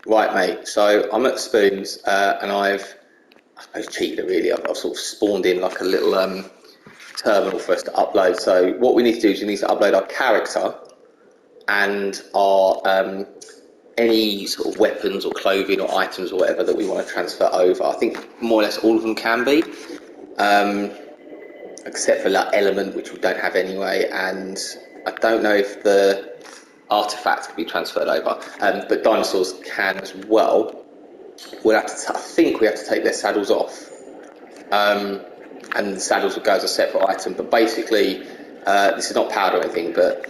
Right, mate. So I'm at Spoons, and I suppose cheated really. I've sort of spawned in like a little terminal for us to upload. So what we need to do is we need to upload our character and our any sort of weapons or clothing or items or whatever that we want to transfer over. I think more or less all of them can be, except for that element which we don't have anyway. And I don't know if the artifact can be transferred over, but dinosaurs can as well. We'll have to. I think we have to take their saddles off, and the saddles will go as a separate item. But basically, this is not powered or anything. But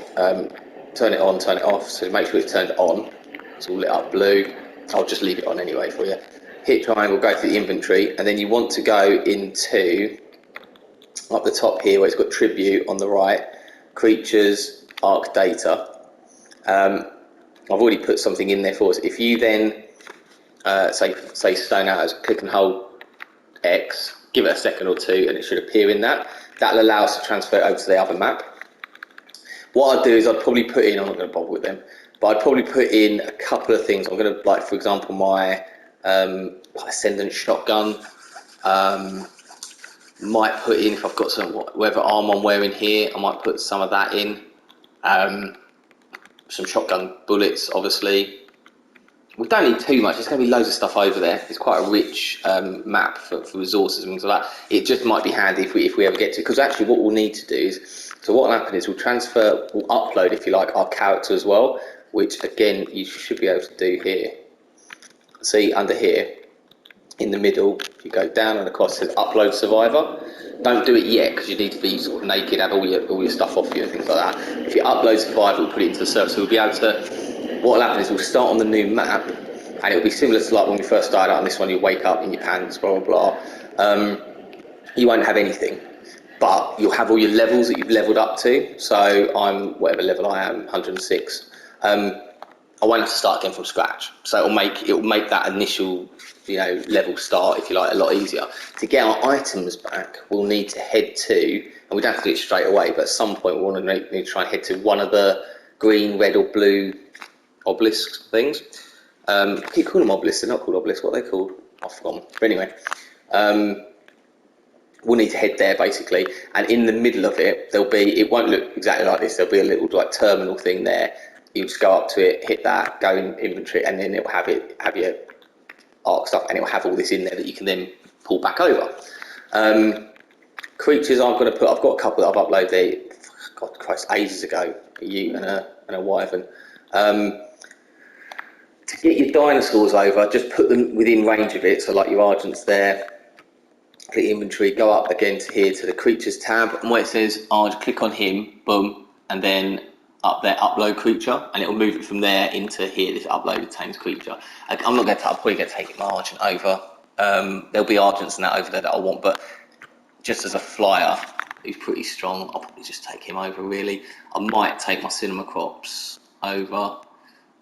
turn it on, turn it off. So make sure it's turned on. It's all lit up blue. I'll just leave it on anyway for you. Hit triangle, go to the inventory, and then you want to go into up the top here where it's got tribute on the right, creatures, ARK data. I've already put something in there for us. If you then say stone arrows, click and hold X, give it a second or two, and it should appear in that. That'll allow us to transfer it over to the other map. What I'd do is I'd probably put in, I'm not going to bother with them, but I'd probably put in a couple of things. I'm going to, like, for example, my ascendant shotgun. Might put in, if I've got some, whatever arm I'm wearing here, I might put some of that in. Some shotgun bullets, obviously. We don't need too much. There's going to be loads of stuff over there. It's quite a rich map for resources and things like that. It just might be handy if we ever get to it. Because actually what we'll need to do is, so what will happen is we'll upload, if you like, our character as well, which again, you should be able to do here. See, under here, in the middle, if you go down and across, it says upload survivor. Don't do it yet because you need to be sort of naked, have all your stuff off you and things like that. If you upload survivor, we'll put it into the server, so we'll be able to. What will happen is we'll start on the new map, and it'll be similar to like when we first started out on this one. You wake up in your pants, blah blah blah. You won't have anything, but you'll have all your levels that you've leveled up to. So I'm whatever level I am, 106. I won't have to start again from scratch. So it'll make that initial, level start, if you like, a lot easier. To get our items back, we'll need to head to, and we don't have to do it straight away, but at some point we'll want to need to try and head to one of the green, red or blue obelisk things. I keep calling them obelisks, they're not called obelisks, what are they called? I've forgotten. But anyway, we'll need to head there basically, and in the middle of it, it won't look exactly like this, there'll be a little like terminal thing there. You just go up to it, hit that, go in inventory, and then it'll have your ARK stuff, and it'll have all this in there that you can then pull back over. Creatures I've got a couple that I've uploaded there, God Christ, ages ago, a ute and a wyvern. To get your dinosaurs over, just put them within range of it, so like your Argent's there, click inventory, go up again to here to the creatures tab, and where it says Argent, click on him, boom, and then up there, upload creature, and it'll move it from there into here, this uploaded tamed creature. I'm probably going to take my Argent over. There'll be Argents and that over there that I want, but just as a flyer, who's pretty strong, I'll probably just take him over really. I might take my cinema crops over.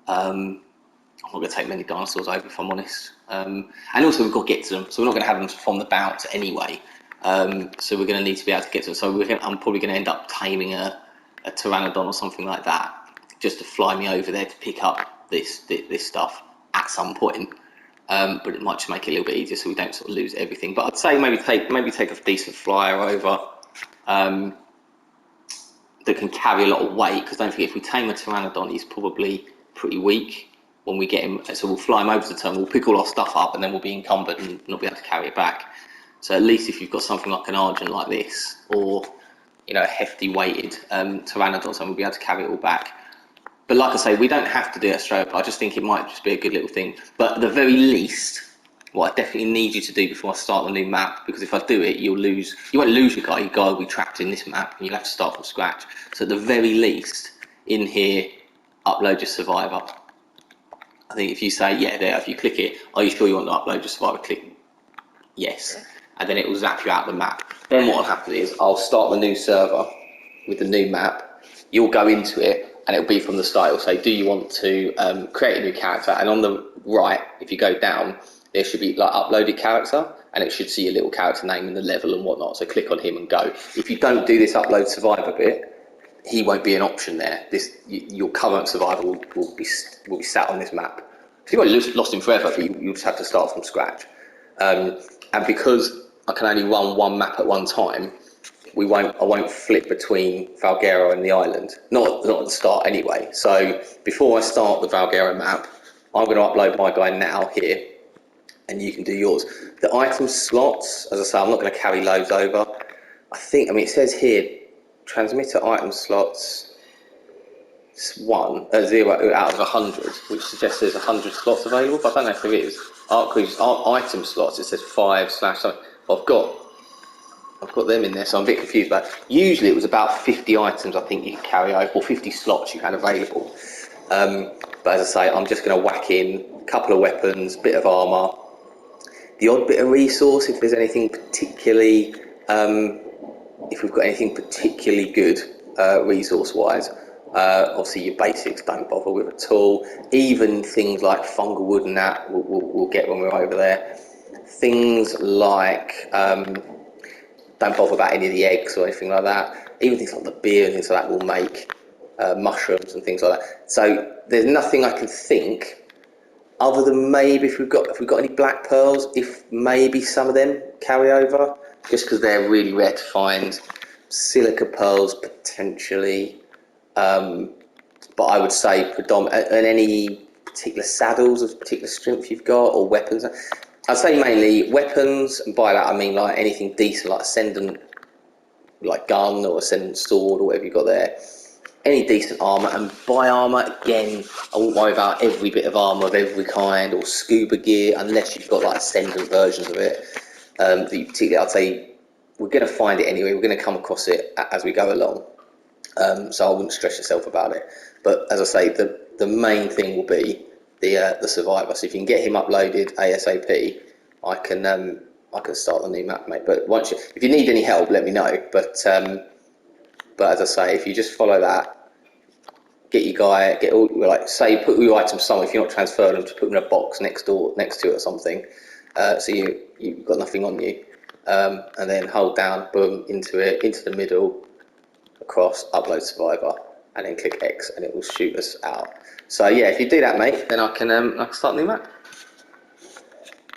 I'm not going to take many dinosaurs over, if I'm honest. And also we've got to get to them, so we're not going to have them from the bounce anyway. So we're going to need to be able to get to them. So I'm probably going to end up taming a pteranodon or something like that, just to fly me over there to pick up this stuff at some point. But it might just make it a little bit easier so we don't sort of lose everything. But I'd say maybe take a decent flyer over that can carry a lot of weight, because don't forget, if we tame a pteranodon, he's probably pretty weak when we get him. So we'll fly him over to the terminal, we'll pick all our stuff up, and then we'll be encumbered and not be able to carry it back. So at least if you've got something like an Argent like this, or a hefty weighted pteranodon, something, we'll be able to carry it all back. But like I say, we don't have to do it straight up. I just think it might just be a good little thing. But at the very least, what I definitely need you to do before I start the new map, because if I do it, you won't lose your guy will be trapped in this map, and you'll have to start from scratch. So at the very least, in here, upload your survivor. I think if you say, yeah, there, if you click it, are you sure you want to upload your survivor? Click yes, and then it will zap you out of the map. Then what will happen is I'll start the new server with the new map. You'll go into it, and it'll be from the start. It'll say, do you want to create a new character? And on the right, if you go down, there should be like uploaded character, and it should see your little character name and the level and whatnot. So click on him and go. If you don't do this upload survivor bit, he won't be an option there. Your current survivor will be sat on this map. you won't lost him forever, but you just have to start from scratch. And because I can only run one map at one time, I won't flip between Valguero and the island. Not at the start anyway. So before I start the Valguero map, I'm going to upload my guy now here, and you can do yours. The item slots, as I say, I'm not going to carry loads over. I mean, it says here, transmitter item slots, 0 out of 100, which suggests there's 100 slots available, but I don't know if there is. ARK item slots, it says 5 slash something. I've got them in there, so I'm a bit confused. But usually it was about 50 items I think you could carry over, or 50 slots you had available. But as I say, I'm just going to whack in a couple of weapons, bit of armour, the odd bit of resource if there's anything particularly, if we've got anything particularly good resource-wise. Obviously your basics don't bother with at all. Even things like fungal wood and that we'll get when we're over there. Things like don't bother about any of the eggs or anything like that. Even things like the beer and things like that will make mushrooms and things like that. So there's nothing I can think, other than maybe if we've got any black pearls, if maybe some of them carry over, just because they're really rare to find. Silica pearls potentially, but I would say predominant, and any particular saddles of particular strength you've got, or weapons. I'd say mainly weapons, and by that I mean like anything decent, like ascendant, like gun or ascendant sword or whatever you've got there. Any decent armour, and by armour, again, I wouldn't worry about every bit of armour of every kind, or scuba gear, unless you've got like ascendant versions of it. Particularly, I'd say we're going to find it anyway, we're going to come across it as we go along. So I wouldn't stress yourself about it. But as I say, the main thing will be the survivor. So if you can get him uploaded ASAP, I can start the new map, mate. But if you need any help, let me know. But as I say, if you just follow that, get your guy, put all your items somewhere. If you're not transferring them, just put them in a box next to it or something. So you've got nothing on you, and then hold down, boom, into the middle, across, upload survivor, and then click X, and it will shoot us out. So yeah, if you do that, mate, then I can start a new map.